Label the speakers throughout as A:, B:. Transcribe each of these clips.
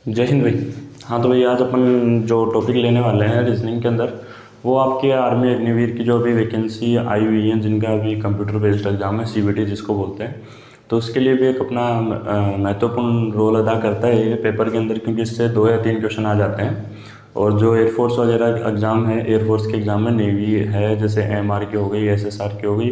A: जय हिंद भाई। हाँ तो भाई आज अपन जो टॉपिक लेने वाले हैं रीजनिंग के अंदर, वो आपके आर्मी अग्निवीर की जो अभी वैकेंसी आई हुई है, जिनका अभी कंप्यूटर बेस्ड एग्जाम है, सीबीटी जिसको बोलते हैं, तो उसके लिए भी एक अपना महत्वपूर्ण रोल अदा करता है ये पेपर के अंदर, क्योंकि इससे 2 या 3 क्वेश्चन आ जाते हैं। और जो एयरफोर्स वगैरह एग्ज़ाम है, एयरफोर्स के एग्ज़ाम में नेवी है, जैसे एमआर की हो गई, एसएसआर की हो गई,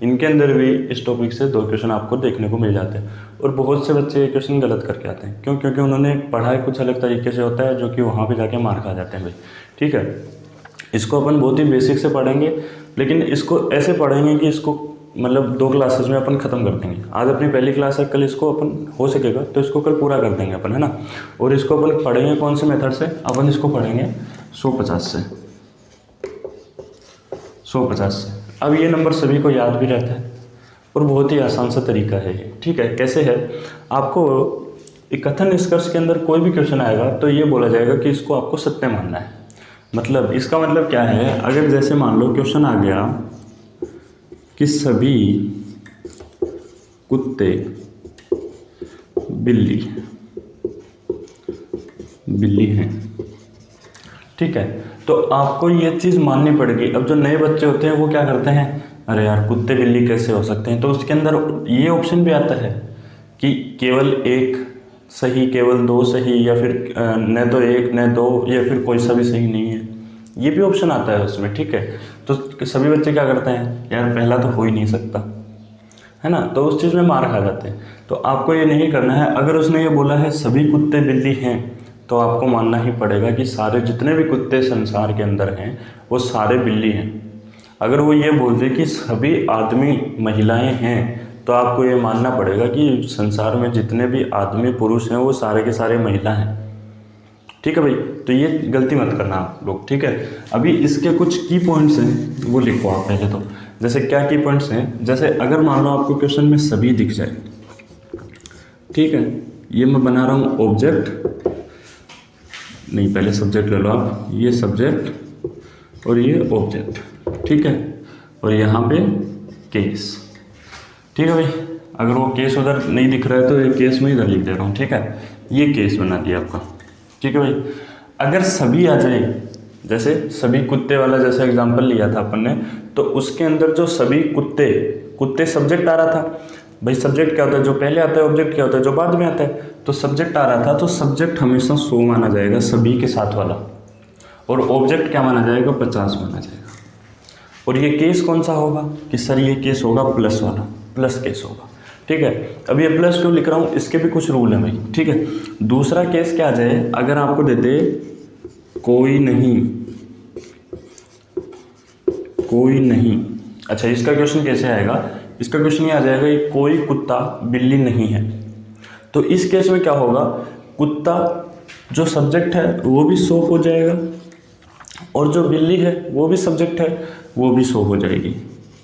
A: इनके अंदर भी इस टॉपिक से 2 क्वेश्चन आपको देखने को मिल जाते हैं। और बहुत से बच्चे ये क्वेश्चन गलत करके आते हैं, क्यों? क्योंकि उन्होंने पढ़ाई कुछ अलग तरीके से होता है, जो कि वहाँ पे जाके मार खा जाते हैं भाई। ठीक है, इसको अपन बहुत ही बेसिक से पढ़ेंगे, लेकिन इसको ऐसे पढ़ेंगे कि इसको मतलब 2 क्लासेस में अपन ख़त्म कर देंगे। आज अपनी पहली क्लास है, कल इसको अपन हो सकेगा तो इसको कल पूरा कर देंगे अपन, है ना। और इसको अपन पढ़ेंगे कौन से मेथड से? अपन इसको पढ़ेंगे 150 से, 150 से। अब ये नंबर सभी को याद भी रहता है और बहुत ही आसान सा तरीका है ये। ठीक है, कैसे है? आपको एक कथन निष्कर्ष के अंदर कोई भी क्वेश्चन आएगा तो ये बोला जाएगा कि इसको आपको सत्य मानना है। मतलब इसका मतलब क्या है? अगर जैसे मान लो क्वेश्चन आ गया कि सभी कुत्ते बिल्ली हैं, ठीक है, तो आपको ये चीज़ माननी पड़ेगी। अब जो नए बच्चे होते हैं वो क्या करते हैं, अरे यार कुत्ते बिल्ली कैसे हो सकते हैं? तो उसके अंदर ये ऑप्शन भी आता है कि केवल एक सही, केवल 2 सही, या फिर न तो 1 न 2, या फिर कोई सा भी सही नहीं है, ये भी ऑप्शन आता है उसमें। ठीक है, तो सभी बच्चे क्या करते हैं, यार पहला तो हो ही नहीं सकता, है ना, तो उस चीज़ में मार खा जाते हैं। तो आपको ये नहीं करना है। अगर उसने ये बोला है सभी कुत्ते बिल्ली हैं, तो आपको मानना ही पड़ेगा कि सारे जितने भी कुत्ते संसार के अंदर हैं वो सारे बिल्ली हैं। अगर वो ये बोल दे कि सभी आदमी महिलाएं हैं, तो आपको ये मानना पड़ेगा कि संसार में जितने भी आदमी पुरुष हैं वो सारे के सारे महिला हैं। ठीक है भाई, तो ये गलती मत करना आप लोग। ठीक है, अभी इसके कुछ की पॉइंट्स हैं वो लिखो आप पहले तो। जैसे क्या की पॉइंट्स हैं? जैसे अगर मान लो आपको क्वेश्चन में सभी दिख जाए, ठीक है, ये मैं बना रहा हूँ ऑब्जेक्ट, नहीं पहले सब्जेक्ट ले लो आप, ये सब्जेक्ट और ये ऑब्जेक्ट, ठीक है, और यहाँ पे केस। ठीक है भाई, अगर वो केस उधर नहीं दिख रहा है तो ये केस में इधर लिख दे रहा हूँ। ठीक है, ये केस बना दिया आपका। ठीक है भाई, अगर सभी आ जाए, जैसे सभी कुत्ते वाला जैसे एग्जांपल लिया था अपन ने, तो उसके अंदर जो सभी कुत्ते सब्जेक्ट आ रहा था भाई। सब्जेक्ट क्या होता है? जो पहले आता है। ऑब्जेक्ट क्या होता है? जो बाद में आता है। तो सब्जेक्ट आ रहा था तो सब्जेक्ट हमेशा 100 माना जाएगा, सभी के साथ वाला, और ऑब्जेक्ट क्या माना जाएगा? 50 माना जाएगा। और ये केस कौन सा होगा कि सर ये केस होगा प्लस वाला, प्लस केस होगा। ठीक है, अब ये प्लस क्यों लिख रहा हूँ, इसके भी कुछ रूल हैं भाई। ठीक है, दूसरा केस क्या आ जाए, अगर आपको दे दे कोई नहीं, अच्छा इसका क्वेश्चन कैसे आएगा? इसका क्वेश्चन ये आ जाएगा कि कोई कुत्ता बिल्ली नहीं है। तो इस केस में क्या होगा, कुत्ता जो सब्जेक्ट है वो भी 100 हो जाएगा, और जो बिल्ली है वो भी सब्जेक्ट है, वो भी 100 हो जाएगी।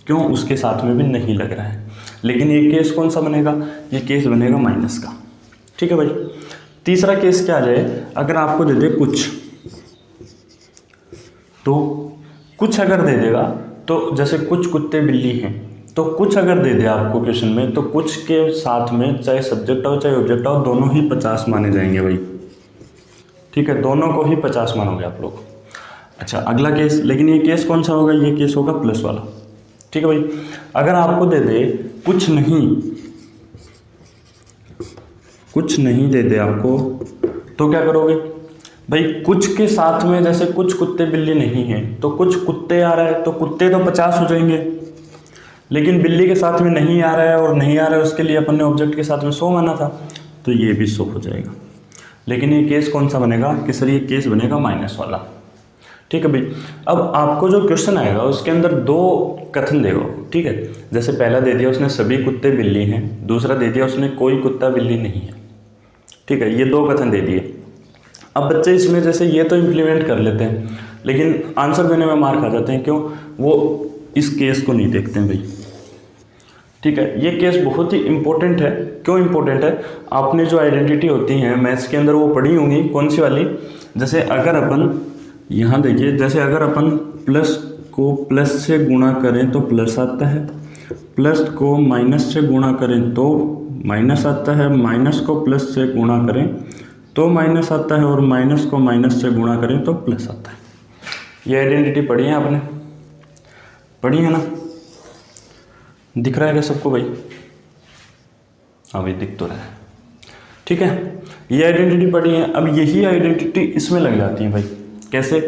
A: क्यों? उसके साथ में भी नहीं लग रहा है। लेकिन ये केस कौन सा बनेगा? ये केस बनेगा माइनस का। ठीक है भाई, तीसरा केस क्या आ जाए, अगर आपको दे दे कुछ, तो कुछ अगर दे देगा, तो जैसे कुछ कुत्ते बिल्ली हैं, तो कुछ अगर दे दे आपको क्वेश्चन में, तो कुछ के साथ में चाहे सब्जेक्ट हो चाहे ऑब्जेक्ट हो, दोनों ही 50 माने जाएंगे भाई। ठीक है, दोनों को ही 50 मानोगे आप लोग। अच्छा अगला केस, लेकिन ये केस कौन सा होगा? ये केस होगा प्लस वाला। ठीक है भाई, अगर आपको दे दे कुछ नहीं दे दे आपको, तो क्या करोगे भाई? कुछ के साथ में जैसे कुछ कुत्ते बिल्ली नहीं है, तो कुछ कुत्ते आ रहा है, तो कुत्ते तो 50 हो जाएंगे, लेकिन बिल्ली के साथ में नहीं आ रहा है, और नहीं आ रहा है उसके लिए अपन ने ऑब्जेक्ट के साथ में 100 माना था, तो ये भी 100 हो जाएगा। लेकिन ये केस कौन सा बनेगा कि सर ये केस बनेगा माइनस वाला। ठीक है भाई, अब आपको जो क्वेश्चन आएगा उसके अंदर 2 कथन देगा। ठीक है, जैसे पहला दे दिया उसने सभी कुत्ते बिल्ली हैं, दूसरा दे दिया उसने कोई कुत्ता बिल्ली नहीं है। ठीक है, ये 2 कथन दे दिए। अब बच्चे इसमें जैसे ये तो इम्प्लीमेंट कर लेते हैं, लेकिन आंसर देने में मार खा जाते हैं। क्यों? वो इस केस को नहीं देखते हैं भाई। ठीक है, ये केस बहुत ही इंपॉर्टेंट है। क्यों इंपॉर्टेंट है? आपने जो आइडेंटिटी होती है मैथ्स के अंदर वो पढ़ी होंगी, कौन सी वाली? जैसे अगर अपन यहाँ देखिए, जैसे अगर अपन प्लस को प्लस से गुणा करें तो प्लस आता है, प्लस को माइनस से गुणा करें तो माइनस आता है, माइनस को प्लस से गुणा करें तो माइनस आता है, और माइनस को माइनस से गुणा करें तो प्लस आता है। ये आइडेंटिटी पढ़ी है आपने, पढ़ी है ना? दिख रहा है क्या सबको भाई? हाँ भाई दिख तो रहा है, ठीक है। ये आइडेंटिटी पढ़ी है। अब यही आइडेंटिटी इसमें लग जाती है भाई। कैसे?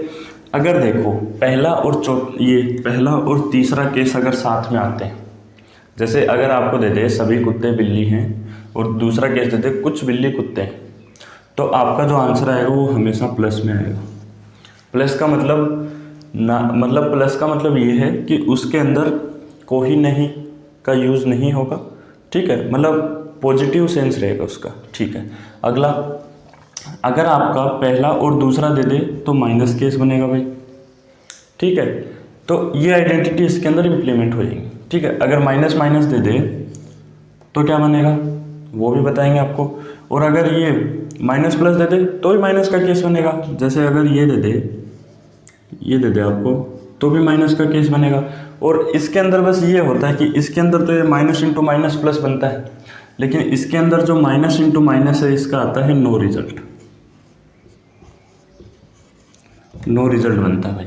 A: अगर देखो पहला और तीसरा केस अगर साथ में आते हैं, जैसे अगर आपको दे दे सभी कुत्ते बिल्ली हैं और दूसरा केस दे दे कुछ बिल्ली कुत्ते हैं, तो आपका जो आंसर आएगा वो हमेशा प्लस में आएगा। प्लस का मतलब ये है कि उसके अंदर कोई नहीं का यूज़ नहीं होगा, ठीक है, मतलब पॉजिटिव सेंस रहेगा उसका, ठीक है। अगला, अगर आपका पहला और दूसरा दे दे तो माइनस केस बनेगा भाई, ठीक है। तो ये आइडेंटिटी इसके अंदर इम्प्लीमेंट हो जाएगी, ठीक है। अगर माइनस माइनस दे दे तो क्या बनेगा वो भी बताएंगे आपको, और अगर ये माइनस प्लस दे दे तो भी माइनस का केस बनेगा। जैसे अगर ये दे दे आपको तो भी माइनस का केस बनेगा। और इसके अंदर बस ये होता है कि इसके अंदर तो ये माइनस इंटू माइनस प्लस बनता है, लेकिन इसके अंदर जो माइनस इंटू माइनस है इसका आता है नो रिजल्ट, नो रिजल्ट बनता है भाई।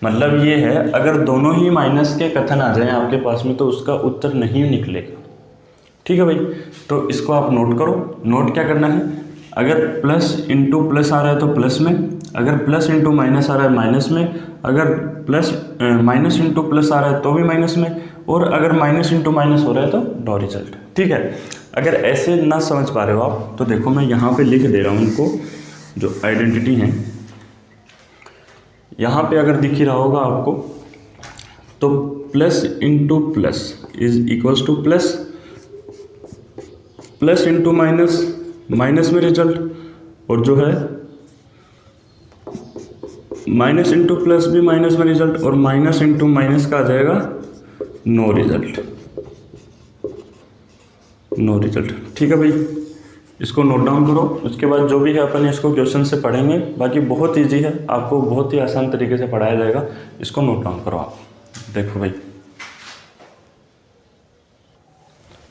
A: मतलब ये है अगर दोनों ही माइनस के कथन आ जाएं आपके पास में तो उसका उत्तर नहीं निकलेगा, ठीक है भाई। तो इसको आप नोट करो। नोट क्या करना है? अगर प्लस इंटू प्लस आ रहा है तो प्लस में, अगर प्लस इंटू माइनस आ रहा है माइनस में, अगर माइनस इंटू प्लस आ रहा है तो भी माइनस में, और अगर माइनस इंटू माइनस हो रहा है तो नो रिजल्ट, ठीक है। अगर ऐसे ना समझ पा रहे हो आप तो देखो मैं यहाँ पे लिख दे रहा हूँ उनको जो आइडेंटिटी हैं। यहाँ पे अगर दिख ही रहा होगा आपको तो plus into plus is equals two plus, plus into minus minus में रिजल्ट, और जो है माइनस इंटू प्लस भी माइनस में रिजल्ट, और माइनस इंटू माइनस का आ जाएगा नो रिजल्ट, नो रिजल्ट, ठीक है भाई। इसको नोट डाउन करो। उसके बाद जो भी है अपन इसको क्वेश्चन से पढ़ेंगे, बाकी बहुत इजी है, आपको बहुत ही आसान तरीके से पढ़ाया जाएगा। इसको नोट डाउन करो आप। देखो भाई,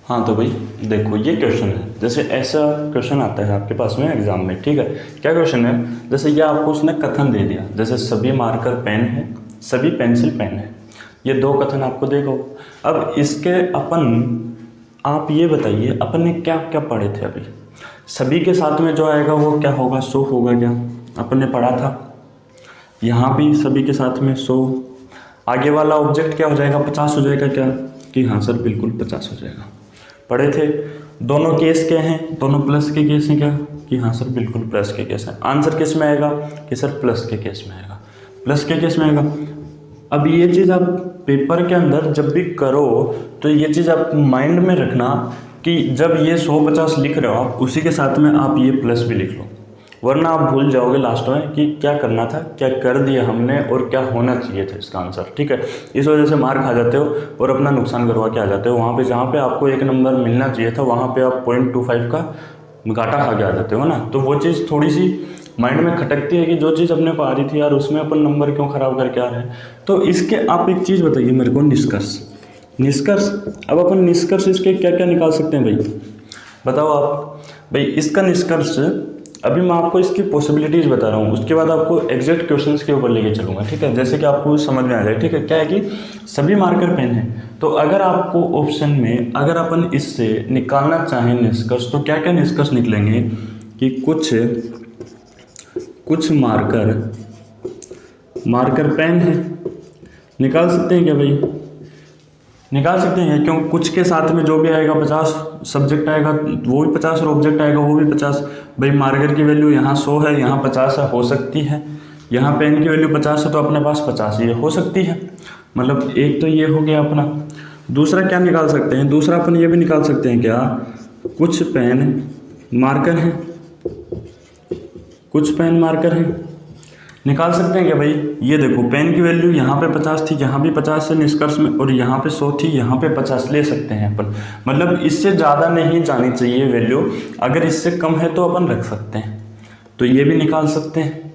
A: हाँ तो भाई देखो ये क्वेश्चन है, जैसे ऐसा क्वेश्चन आता है आपके पास में एग्जाम में, ठीक है। क्या क्वेश्चन है? जैसे ये आपको उसने कथन दे दिया, जैसे सभी मार्कर पेन है, सभी पेंसिल पेन है, ये दो कथन आपको देखो। अब इसके आप ये बताइए अपन ने क्या क्या पढ़े थे अभी? सभी के साथ में जो आएगा वो क्या होगा? 100 होगा क्या? अपन ने पढ़ा था। यहाँ भी सभी के साथ में 100, आगे वाला ऑब्जेक्ट क्या हो जाएगा? 50 हो जाएगा क्या? कि हाँ सर बिल्कुल 50 हो जाएगा। पढ़े थे। दोनों केस क्या हैं? दोनों प्लस के केस हैं क्या? कि हाँ सर बिल्कुल प्लस के केस हैं। आंसर किस में आएगा? कि सर प्लस के केस में आएगा, प्लस के केस में आएगा। अब ये चीज़ आप पेपर के अंदर जब भी करो तो ये चीज़ आप माइंड में रखना कि जब ये 150 लिख रहे हो आप, उसी के साथ में आप ये प्लस भी लिख लो, वरना आप भूल जाओगे लास्ट में कि क्या करना था, क्या कर दिया हमने और क्या होना चाहिए था इसका आंसर, ठीक है। इस वजह से मार खा जाते हो और अपना नुकसान करवा के आ जाते हो। वहाँ पे जहाँ पे आपको 1 नंबर मिलना चाहिए था वहाँ पे आप 0.25 का घाटा खा के आ जाते हो ना। तो वो चीज़ थोड़ी सी माइंड में खटकती है कि जो चीज़ अपने को आ रही थी यार उसमें अपन नंबर क्यों ख़राब करके आ रहे हैं। तो इसके आप एक चीज़ बताइए मेरे को, निष्कर्ष। अब अपन निष्कर्ष इसके क्या क्या निकाल सकते हैं भाई? बताओ आप भाई। इसका निष्कर्ष अभी मैं आपको इसकी पॉसिबिलिटीज़ बता रहा हूँ, उसके बाद आपको एग्जैक्ट क्वेश्चंस के ऊपर लेके चलूँगा, ठीक है, जैसे कि आपको समझ में आ जाए, ठीक है। क्या है कि सभी मार्कर पेन है, तो अगर आपको ऑप्शन में अगर अपन इससे निकालना चाहें निष्कर्ष तो क्या क्या निष्कर्ष निकलेंगे कि कुछ मार्कर पेन है, निकाल सकते हैं क्या भाई? निकाल सकते हैं, क्यों? कुछ के साथ में जो भी आएगा 50 सब्जेक्ट आएगा वो भी 50 और ऑब्जेक्ट आएगा वो भी 50। भाई मार्कर की वैल्यू यहाँ 100 है, यहाँ 50 है, हो सकती है। यहाँ पेन की वैल्यू 50 है तो अपने पास 50 ये हो सकती है। मतलब एक तो ये हो गया अपना। दूसरा क्या निकाल सकते हैं? दूसरा अपन ये भी निकाल सकते हैं क्या, कुछ पेन मार्कर हैं, कुछ पेन मार्कर हैं, निकाल सकते हैं क्या भाई? ये देखो पेन की वैल्यू यहाँ पे 50 थी, यहाँ भी 50 है निष्कर्ष में, और यहाँ पे 100 थी, यहाँ पे 50 ले सकते हैं अपन। मतलब इससे ज़्यादा नहीं जानी चाहिए वैल्यू, अगर इससे कम है तो अपन रख सकते हैं, तो ये भी निकाल सकते हैं।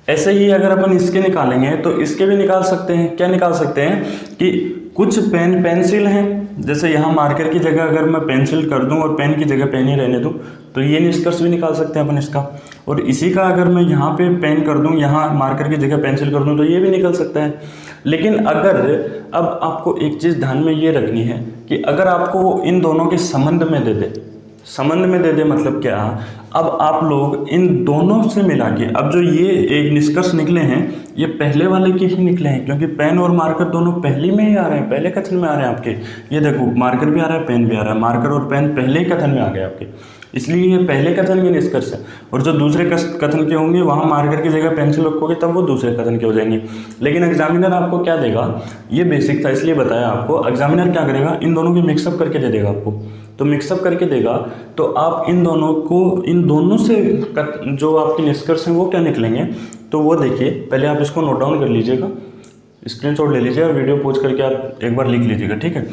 A: ऐसे ही अगर अपन इसके निकालेंगे तो इसके भी निकाल सकते हैं। क्या निकाल सकते हैं कि कुछ पेन पेंसिल हैं, जैसे यहाँ मार्कर की जगह अगर मैं पेंसिल कर दूँ और पेन की जगह पेन ही रहने दूँ तो ये निष्कर्ष भी निकाल सकते हैं अपन इसका। और इसी का अगर मैं यहाँ पे पेन कर दूँ, यहाँ मार्कर की जगह पेंसिल कर दूँ तो ये भी निकल सकता है। लेकिन अगर अब आपको एक चीज़ ध्यान में ये रखनी है कि अगर आपको वो इन दोनों के संबंध में दे दे, संबंध में दे दे मतलब क्या, अब आप लोग इन दोनों से मिला के, अब जो ये एक निष्कर्ष निकले हैं ये पहले वाले के ही निकले हैं, क्योंकि पेन और मार्कर दोनों पहले में ही आ रहे हैं, पहले कथन में आ रहे हैं आपके। ये देखो मार्कर भी आ रहा है, पेन भी आ रहा है, मार्कर और पेन पहले ही कथन में आ गए आपके, इसलिए ये पहले कथन के निष्कर्ष है। और जो दूसरे कथन के होंगे वहाँ मार्कर की जगह पेंसिल रखोगे तब वो दूसरे कथन के हो जाएंगे। लेकिन एग्जामिनर आपको क्या देगा, ये बेसिक था इसलिए बताया आपको, एग्जामिनर क्या करेगा, इन दोनों की मिक्सअप करके दे देगा आपको। तो मिक्सअप करके देगा तो आप इन दोनों को, इन दोनों से जो आपके निष्कर्ष हैं वो क्या निकलेंगे, तो वो देखिए। पहले आप इसको नोट डाउन कर लीजिएगा, स्क्रीनशॉट ले लीजिएगा, वीडियो पॉज करके आप एक बार लिख लीजिएगा, ठीक है।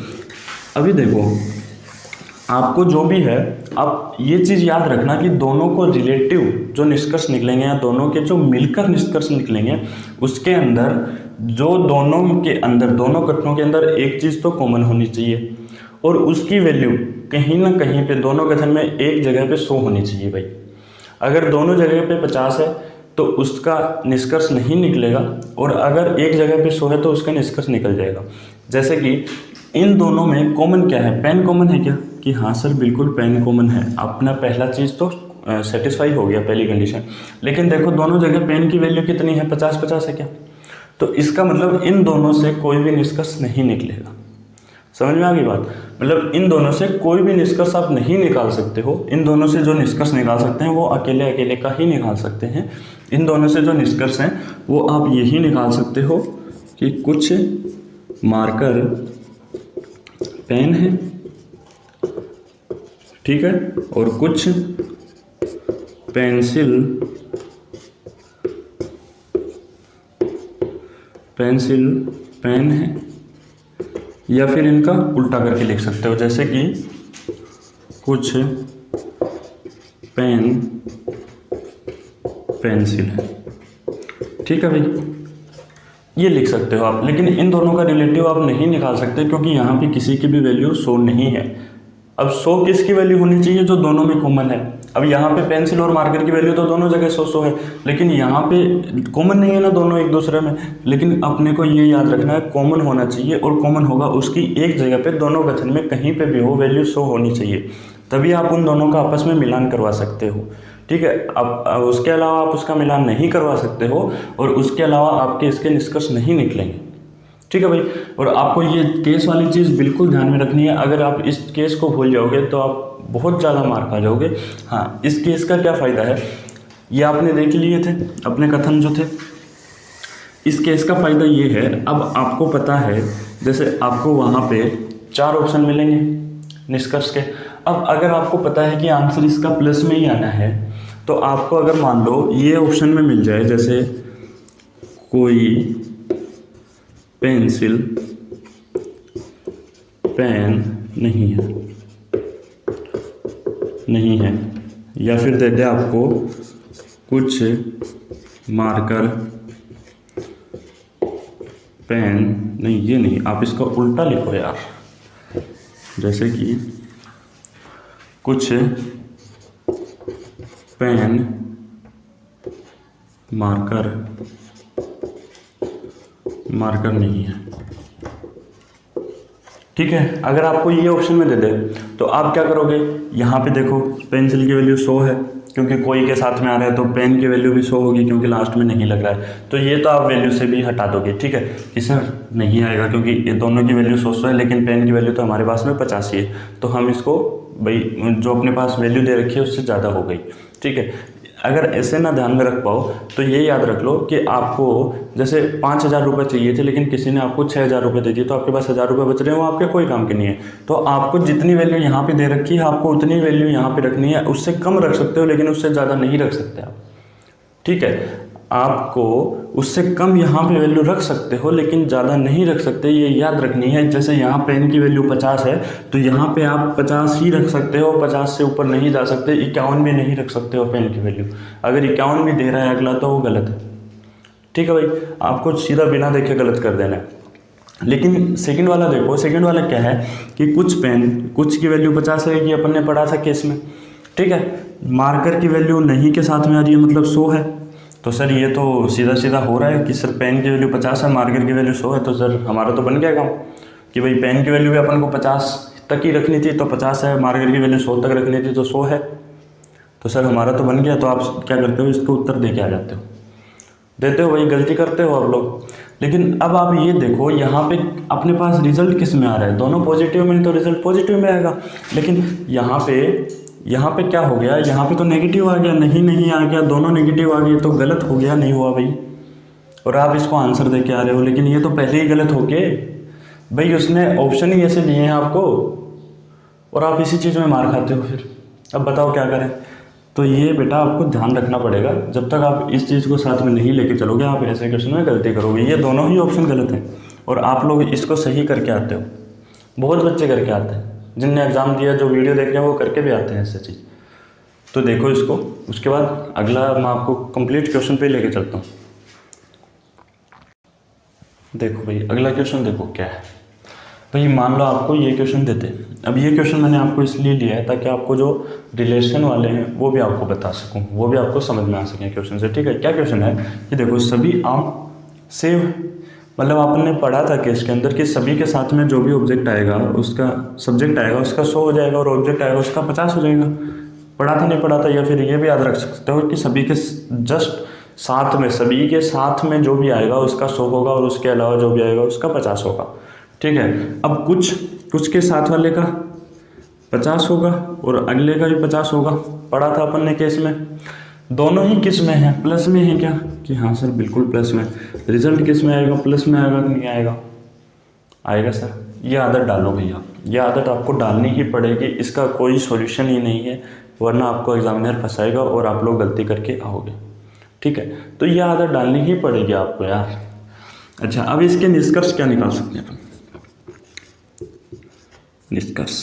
A: अभी देखो आपको जो भी है, आप ये चीज़ याद रखना कि दोनों को रिलेटिव जो निष्कर्ष निकलेंगे या दोनों के जो मिलकर निष्कर्ष निकलेंगे उसके अंदर, जो दोनों के अंदर, दोनों कथनों के अंदर एक चीज़ तो कॉमन होनी चाहिए और उसकी वैल्यू कहीं ना कहीं पे दोनों कथन में एक जगह पे 100 होनी चाहिए भाई। अगर दोनों जगह पे 50 है तो उसका निष्कर्ष नहीं निकलेगा, और अगर एक जगह पे 100 है तो उसका निष्कर्ष निकल जाएगा। जैसे कि इन दोनों में कॉमन क्या है, पेन कॉमन है क्या, कि हाँ सर बिल्कुल पेन कॉमन है, अपना पहला चीज़ तो सेटिस्फाई हो गया, पहली कंडीशन। लेकिन देखो दोनों जगह पेन की वैल्यू कितनी है, 50-50 है क्या, तो इसका मतलब इन दोनों से कोई भी निष्कर्ष नहीं निकलेगा। समझ में आ गई बात, मतलब इन दोनों से कोई भी निष्कर्ष आप नहीं निकाल सकते हो। इन दोनों से जो निष्कर्ष निकाल सकते हैं वो अकेले अकेले का ही निकाल सकते हैं। इन दोनों से जो निष्कर्ष हैं वो आप यही निकाल सकते हो कि कुछ मार्कर पेन है, ठीक है, और कुछ पेंसिल पेन है, या फिर इनका उल्टा करके लिख सकते हो, जैसे कि कुछ पेन पेंसिल है, ठीक है भाई, ये लिख सकते हो आप। लेकिन इन दोनों का रिलेटिव आप नहीं निकाल सकते क्योंकि यहाँ पे किसी की भी वैल्यू 100 नहीं है। अब 100 किसकी वैल्यू होनी चाहिए, जो दोनों में कॉमन है। अब यहाँ पे पेंसिल और मार्कर की वैल्यू तो दोनों जगह 100 है, लेकिन यहाँ पे कॉमन नहीं है ना दोनों एक दूसरे में। लेकिन अपने को ये याद रखना है कॉमन होना चाहिए, और कॉमन होगा उसकी एक जगह पे, दोनों कथन में कहीं पे भी हो वैल्यू 100 होनी चाहिए, तभी आप उन दोनों का आपस में मिलान करवा सकते हो, ठीक है। अब उसके अलावा आप उसका मिलान नहीं करवा सकते हो, और उसके अलावा आपके इसके निष्कर्ष नहीं निकलेंगे, ठीक है भाई। और आपको ये केस वाली चीज़ बिल्कुल ध्यान में रखनी है। अगर आप इस केस को भूल जाओगे तो आप बहुत ज़्यादा मार खा जाओगे। हाँ, इस केस का क्या फ़ायदा है, ये आपने देख लिए थे अपने कथन जो थे। इस केस का फ़ायदा ये है, अब आपको पता है, जैसे आपको वहाँ पे 4 ऑप्शन मिलेंगे निष्कर्ष के। अब अगर आपको पता है कि आंसर इसका प्लस में ही आना है, तो आपको अगर मान लो ये ऑप्शन में मिल जाए, जैसे कोई पेंसिल पेन नहीं है, या फिर दे दे आपको कुछ मार्कर पेन नहीं, ये नहीं, आप इसका उल्टा लिखो यार, जैसे कि कुछ पेन मार्कर नहीं है, ठीक है। अगर आपको ये ऑप्शन में दे दे तो आप क्या करोगे, यहाँ पे देखो पेंसिल की वैल्यू 100 है क्योंकि कोई के साथ में आ रहा है, तो पेन की वैल्यू भी 100 होगी क्योंकि लास्ट में नहीं लग रहा है, तो ये तो आप वैल्यू से भी हटा दोगे, ठीक है, कि सर नहीं आएगा क्योंकि ये दोनों की वैल्यू 100 है, लेकिन पेन की वैल्यू तो हमारे पास में 85 है, तो हम इसको भाई जो अपने पास वैल्यू दे रखी है उससे ज़्यादा हो गई, ठीक है। अगर ऐसे ना ध्यान में रख पाओ तो ये याद रख लो कि आपको जैसे 5,000 रुपये चाहिए थे, लेकिन किसी ने आपको 6,000 रुपये दे दिए, तो आपके पास 1,000 रुपये बच रहे हैं, वो आपके कोई काम के नहीं है। तो आपको जितनी वैल्यू यहाँ पे दे रखी है आपको उतनी वैल्यू यहाँ पे रखनी है, उससे कम रख सकते हो लेकिन उससे ज़्यादा नहीं रख सकते आप, ठीक है। आपको उससे कम यहाँ पे वैल्यू रख सकते हो लेकिन ज़्यादा नहीं रख सकते, ये याद रखनी है। जैसे यहाँ पेन की वैल्यू 50 है तो यहाँ पे आप 50 ही रख सकते हो, 50 से ऊपर नहीं जा सकते, 51 भी नहीं रख सकते हो पेन की वैल्यू। अगर 51 भी दे रहा है अगला तो वो गलत है, ठीक है भाई, आपको सीधा बिना देखे गलत कर देना है। लेकिन सेकंड वाला देखो, सेकंड वाला क्या है कि कुछ पेन, कुछ की वैल्यू 50 है, कि अपन ने पढ़ा था केस में, ठीक है, मार्कर की वैल्यू नहीं के साथ में आ रही है मतलब 100 है। तो सर ये तो सीधा सीधा हो रहा है कि सर पेन की वैल्यू 50 है, मार्कर की वैल्यू 100 है, तो सर हमारा तो बन गया काम कि भाई पेन की वैल्यू भी अपन को 50 तक ही रखनी थी तो 50 है, मार्कर की वैल्यू 100 तक रखनी थी तो 100 है। तो सर हमारा तो बन गया। तो आप क्या करते हो, इसको उत्तर दे के आ जाते हो, देते हो, वही गलती करते हो आप लोग। लेकिन अब आप ये देखो यहाँ पे अपने पास रिजल्ट किस में आ रहा है, दोनों पॉजिटिव में, तो रिजल्ट पॉजिटिव में आएगा। लेकिन यहाँ पे क्या हो गया, यहाँ पे तो नेगेटिव आ गया, नहीं आ गया, दोनों नेगेटिव आ गए, तो गलत हो गया, नहीं हुआ भाई। और आप इसको आंसर दे के आ रहे हो, लेकिन ये तो पहले ही गलत हो गए भाई, उसने ऑप्शन ही ऐसे दिए हैं आपको और आप इसी चीज़ में मार खाते हो फिर। अब बताओ क्या करें। तो ये बेटा आपको ध्यान रखना पड़ेगा, जब तक आप इस चीज़ को साथ में नहीं लेके चलोगे आप ऐसे क्वेश्चन में गलती करोगे। ये दोनों ही ऑप्शन गलत हैं और आप लोग इसको सही करके आते हो, बहुत बच्चे करके आते हैं, जिनने एग्ज़ाम दिया, जो वीडियो देख रहे हैं वो करके भी आते हैं ऐसे चीज़। तो देखो इसको, उसके बाद अगला मैं आपको कंप्लीट क्वेश्चन पे लेके चलता हूँ। देखो भाई अगला क्वेश्चन देखो क्या है भाई। मान लो आपको ये क्वेश्चन देते हैं। अब ये क्वेश्चन मैंने आपको इसलिए लिया है ताकि आपको जो रिलेशन वाले हैं वो भी आपको बता सकूं, वो भी आपको समझ में आ सके क्वेश्चन से। ठीक है, क्या क्वेश्चन है कि देखो सभी आम सेव, मतलब आपने पढ़ा था कि इसके अंदर कि सभी के साथ में जो भी ऑब्जेक्ट आएगा उसका सब्जेक्ट आएगा उसका 100 हो जाएगा और ऑब्जेक्ट आएगा उसका 50 हो जाएगा। पढ़ा था नहीं पढ़ा था, या फिर ये भी याद रख सकते हो कि सभी के जस्ट साथ में, सभी के साथ में जो भी आएगा उसका 100 होगा और उसके अलावा जो भी आएगा उसका 50 होगा। ठीक है, अब कुछ के साथ वाले का 50 होगा और अगले का भी 50 होगा। पढ़ा था अपन ने केस में, दोनों ही किस में है, प्लस में है क्या, कि हाँ सर बिल्कुल प्लस में। रिजल्ट किस में आएगा, प्लस में आएगा कि नहीं आएगा, आएगा सर। ये आदत डालो भैया, ये आदत आपको डालनी ही पड़ेगी, इसका कोई सॉल्यूशन ही नहीं है, वरना आपको एग्जामिनर फंसाएगा और आप लोग गलती करके आओगे। ठीक है, तो ये आदत डालनी ही पड़ेगी आपको यार। अच्छा, अब इसके निष्कर्ष क्या निकाल सकते हैं अपन, निष्कर्ष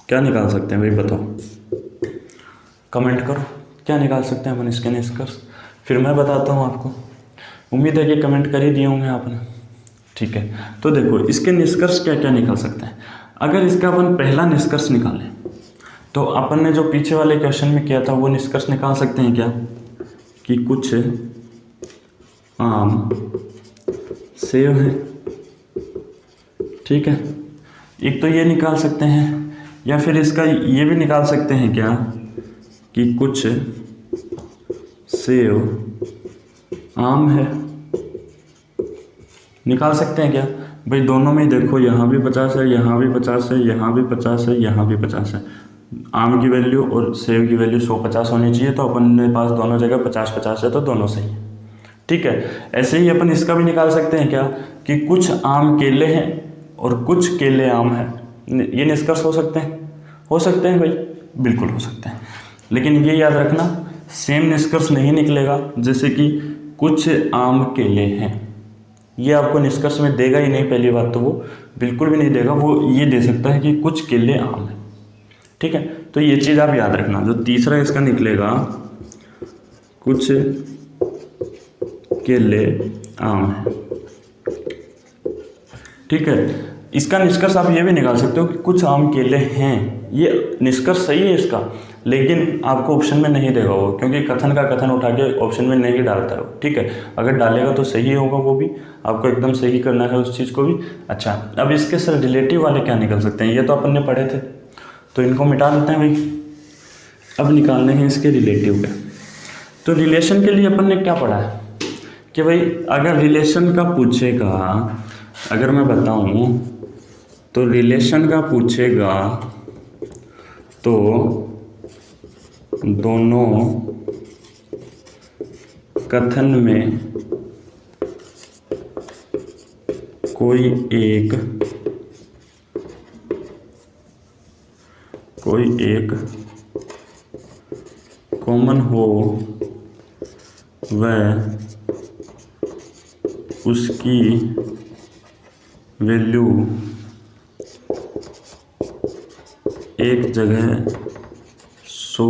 A: क्या निकाल सकते हैं भाई बताओ, कमेंट करो क्या निकाल सकते हैं अपन इसके निष्कर्ष, फिर मैं बताता हूँ आपको। उम्मीद है कि कमेंट कर ही दिए होंगे आपने। ठीक है, तो देखो इसके निष्कर्ष क्या क्या निकाल सकते हैं। अगर इसका अपन पहला निष्कर्ष निकालें तो अपन ने जो पीछे वाले क्वेश्चन में किया था वो निष्कर्ष निकाल सकते हैं क्या, कि कुछ आम सेव है। ठीक है, एक तो ये निकाल सकते हैं, या फिर इसका ये भी निकाल सकते हैं क्या कि कुछ सेव आम है। निकाल सकते हैं क्या भाई, दोनों में देखो यहाँ भी 50 है, यहाँ भी 50 है, यहाँ भी 50 है, यहाँ भी 50 है। आम की वैल्यू और सेव की वैल्यू 150 होनी चाहिए, तो अपन के पास दोनों जगह 50-50 है, तो दोनों सही है। ठीक है, ऐसे ही अपन इसका भी निकाल सकते हैं क्या कि कुछ आम केले हैं और कुछ केले आम हैं। ये निष्कर्ष हो सकते हैं भाई, बिल्कुल हो सकते हैं। लेकिन ये याद रखना, सेम निष्कर्ष नहीं निकलेगा। जैसे कि कुछ आम केले हैं, ये आपको निष्कर्ष में देगा ही नहीं, पहली बात तो वो बिल्कुल भी नहीं देगा। वो ये दे सकता है कि कुछ केले आम हैं। ठीक है, तो ये चीज़ आप याद रखना। जो तीसरा इसका निकलेगा, कुछ केले आम हैं। ठीक है, इसका निष्कर्ष आप ये भी निकाल सकते हो कि कुछ आम केले हैं। ये निष्कर्ष सही है इसका, लेकिन आपको ऑप्शन में नहीं देगा वो, क्योंकि कथन का कथन उठा के ऑप्शन में नहीं डालता है वो। ठीक है, अगर डालेगा तो सही होगा, वो भी आपको एकदम सही करना है उस चीज़ को भी। अच्छा, अब इसके सर रिलेटिव वाले क्या निकल सकते हैं, ये तो अपन ने पढ़े थे, तो इनको मिटा देते हैं भाई। अब निकालने हैं इसके रिलेटिव के। तो रिलेशन के लिए अपन ने क्या पढ़ा है कि भाई अगर रिलेशन का पूछेगा, अगर मैं बताऊं तो रिलेशन का पूछेगा तो दोनों कथन में कोई एक कॉमन हो वह उसकी वैल्यू एक जगह 100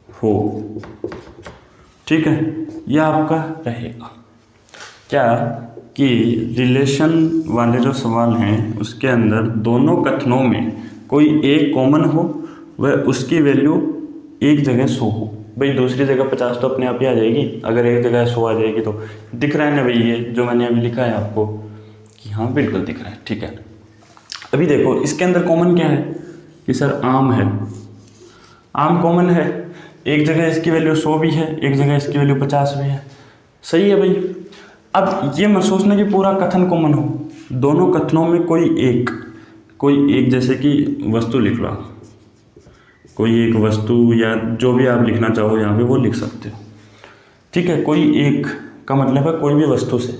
A: हो। ठीक है, यह आपका रहेगा क्या कि रिलेशन वाले जो सवाल हैं उसके अंदर दोनों कथनों में कोई एक कॉमन हो वह उसकी वैल्यू एक जगह 100 हो। भाई दूसरी जगह 50 तो अपने आप ही आ जाएगी, अगर एक जगह 100 आ जाएगी तो। दिख रहा है ना भाई ये जो मैंने अभी लिखा है आपको, कि हाँ बिल्कुल दिख रहा है, ठीक है। अभी देखो इसके अंदर कॉमन क्या है कि सर आम है, आम कॉमन है, एक जगह इसकी वैल्यू 100 भी है, एक जगह इसकी वैल्यू 50 भी है, सही है भाई। अब ये मत सोचना कि पूरा कथन कॉमन हो, दोनों कथनों में कोई एक जैसे कि वस्तु लिख लो, कोई एक वस्तु या जो भी आप लिखना चाहो यहाँ पे वो लिख सकते हो, ठीक है। कोई एक का मतलब है कोई भी वस्तु से,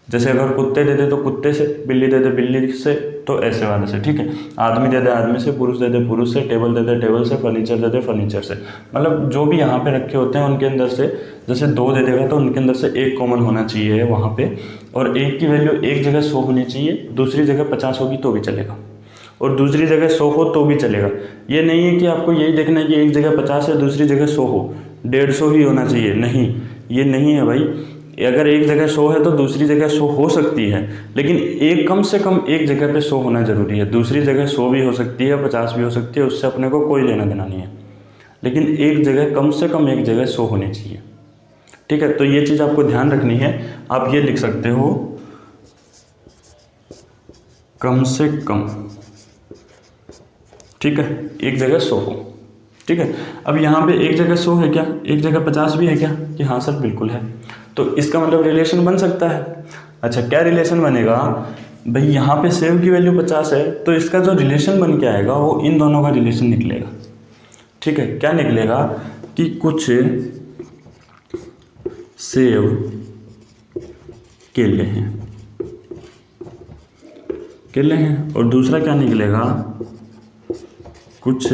A: जैसे अगर कुत्ते दे दे तो कुत्ते से, बिल्ली दे दे बिल्ली से, तो ऐसे वाले से, ठीक है। आदमी दे दे आदमी से, पुरुष दे दे पुरुष से, टेबल दे दे टेबल से, फर्नीचर दे दे फर्नीचर से, मतलब जो भी यहाँ पे रखे होते हैं उनके अंदर से, जैसे 2 दे देगा तो उनके अंदर से एक कॉमन होना चाहिए वहाँ पे, और एक की वैल्यू एक जगह 100 होनी चाहिए, दूसरी जगह 50 होगी तो भी चलेगा, और दूसरी जगह 100 हो तो भी चलेगा। ये नहीं है कि आपको यही देखना है कि एक जगह 50 है दूसरी जगह 100 हो, 150 ही होना चाहिए, नहीं, ये नहीं है भाई। अगर एक जगह 100 है तो दूसरी जगह 100 हो सकती है, लेकिन एक कम से कम एक जगह पे 100 होना जरूरी है, दूसरी जगह 100 भी हो सकती है, 50 भी हो सकती है, उससे अपने को कोई लेना देना नहीं है, लेकिन एक जगह कम से कम एक जगह 100 होनी चाहिए, ठीक है। तो ये चीज़ आपको ध्यान रखनी है। आप ये लिख सकते हो कम से कम, ठीक है, एक जगह 100 हो, ठीक है। अब यहाँ पे एक जगह 100 है क्या, एक जगह 50 भी है क्या, कि हाँ सर बिल्कुल है, तो इसका मतलब रिलेशन बन सकता है। अच्छा क्या रिलेशन बनेगा भाई, यहाँ पे सेव की वैल्यू 50 है तो इसका जो रिलेशन बन के आएगा वो इन दोनों का रिलेशन निकलेगा, ठीक है। क्या निकलेगा कि कुछ सेव केले हैं, और दूसरा क्या निकलेगा, कुछ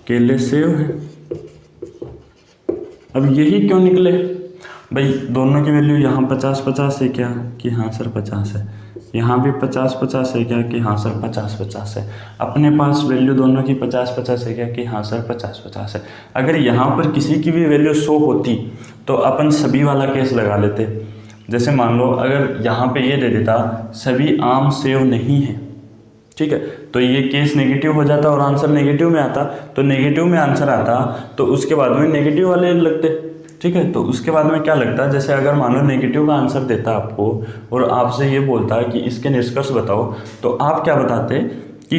A: केले सेव हैं। अब यही क्यों निकले भाई, दोनों की वैल्यू यहाँ 50-50 है क्या, कि हाँ सर 50 है, यहाँ भी 50-50 है क्या, कि हाँ सर 50-50 है, अपने पास वैल्यू दोनों की 50-50 है क्या, कि हाँ सर 50-50 है। अगर यहाँ पर किसी की भी वैल्यू 100 होती तो अपन सभी वाला केस लगा लेते, जैसे मान लो अगर यहाँ पे ये दे देता सभी आम सेव नहीं है, ठीक है, तो ये केस नेगेटिव हो जाता और आंसर नेगेटिव में आता, तो नेगेटिव में आंसर आता तो उसके बाद में नेगेटिव वाले लगते, ठीक है। तो उसके बाद में क्या लगता है, जैसे अगर मान लो नेगेटिव का आंसर देता आपको और आपसे ये बोलता है कि इसके निष्कर्ष बताओ, तो आप क्या बताते कि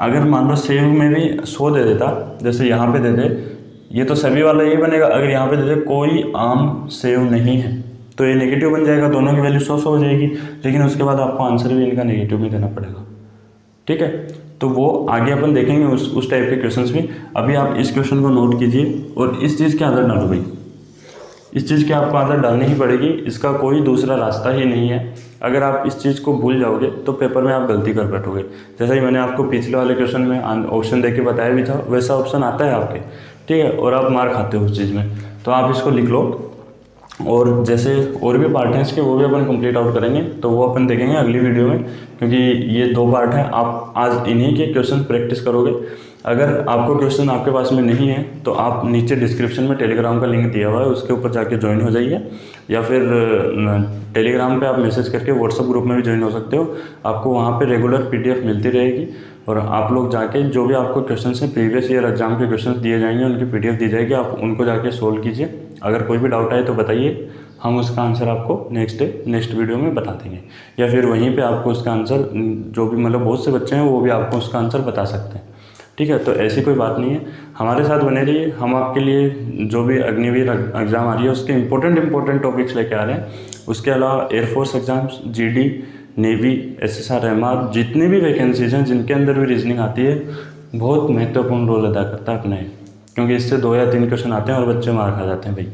A: अगर मान लो सेव में भी 100 दे देता, जैसे यहाँ पे दे दे, ये तो सभी वाला यही बनेगा, अगर यहाँ पे दे दे कोई आम सेव नहीं है तो ये नेगेटिव बन जाएगा, दोनों की वैल्यू 100 हो जाएगी, लेकिन उसके बाद आपको आंसर भी इनका नेगेटिव में देना पड़ेगा, ठीक है। तो वो आगे अपन देखेंगे उस टाइप के क्वेश्चंस भी। अभी आप इस क्वेश्चन को नोट कीजिए और इस चीज़ की आदत डालो भाई, इस चीज़ की आपको आदत डालनी ही पड़ेगी, इसका कोई दूसरा रास्ता ही नहीं है। अगर आप इस चीज़ को भूल जाओगे तो पेपर में आप गलती कर बैठोगे। जैसा ही मैंने आपको पिछले वाले क्वेश्चन में ऑप्शन देके बताया भी था, वैसा ऑप्शन आता है आपके, ठीक है, और आप मार खाते हो उस चीज़ में, तो आप इसको लिख लो। और जैसे और भी पार्ट हैं इसके, वो भी अपन कंप्लीट आउट करेंगे, तो वो अपन देखेंगे अगली वीडियो में, क्योंकि ये 2 पार्ट हैं। आप आज इन्हीं के क्वेश्चन प्रैक्टिस करोगे। अगर आपको क्वेश्चन आपके पास में नहीं है तो आप नीचे डिस्क्रिप्शन में टेलीग्राम का लिंक दिया हुआ है, उसके ऊपर जाके ज्वाइन हो जाइए, या फिर टेलीग्राम पे आप मैसेज करके व्हाट्सएप ग्रुप में भी ज्वाइन हो सकते हो। आपको वहाँ पे रेगुलर PDF मिलती रहेगी, और आप लोग जाके जो भी आपको क्वेश्चन हैं प्रीवियस ईयर एग्जाम के क्वेश्चन दिए जाएंगे, उनकी PDF दी जाएगी, आप उनको जाके सोल्व कीजिए। अगर कोई भी डाउट आए तो बताइए, हम उसका आंसर आपको नेक्स्ट वीडियो में बता देंगे, या फिर वहीं पे आपको उसका आंसर, जो भी मतलब बहुत से बच्चे हैं वो भी आपको उसका आंसर बता सकते हैं, ठीक है। तो ऐसी कोई बात नहीं है, हमारे साथ बने रहिए। हम आपके लिए जो भी अग्निवीर एग्ज़ाम आ रही है उसके इंपॉर्टेंट टॉपिक्स लेके आ रहे हैं। उसके अलावा air force exams, GD, navy, SSR, MR, जितनी भी वैकेंसीज हैं जिनके अंदर भी रीजनिंग आती है, बहुत महत्वपूर्ण रोल अदा करता है अपने, क्योंकि इससे 2 या 3 क्वेश्चन आते हैं और बच्चे मार खा जाते हैं भाई,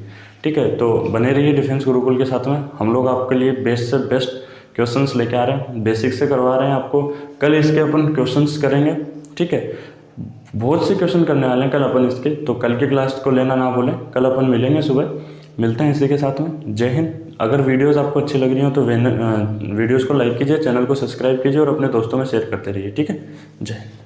A: ठीक है। तो बने रहिए डिफेंस गुरुकुल के साथ में। हम लोग आपके लिए बेस्ट से बेस्ट क्वेश्चंस लेके आ रहे हैं, बेसिक से करवा रहे हैं आपको। कल इसके अपन क्वेश्चंस करेंगे, ठीक है, बहुत से क्वेश्चन करने वाले हैं कल अपन इसके, तो कल की क्लास को लेना ना भूलें। कल अपन मिलेंगे सुबह, मिलते हैं इसी के साथ में। जय हिंद। अगर वीडियोस आपको अच्छी लग रही हो तो वीडियोस को लाइक कीजिए, चैनल को सब्सक्राइब कीजिए और अपने दोस्तों में शेयर करते रहिए, ठीक है। जय हिंद।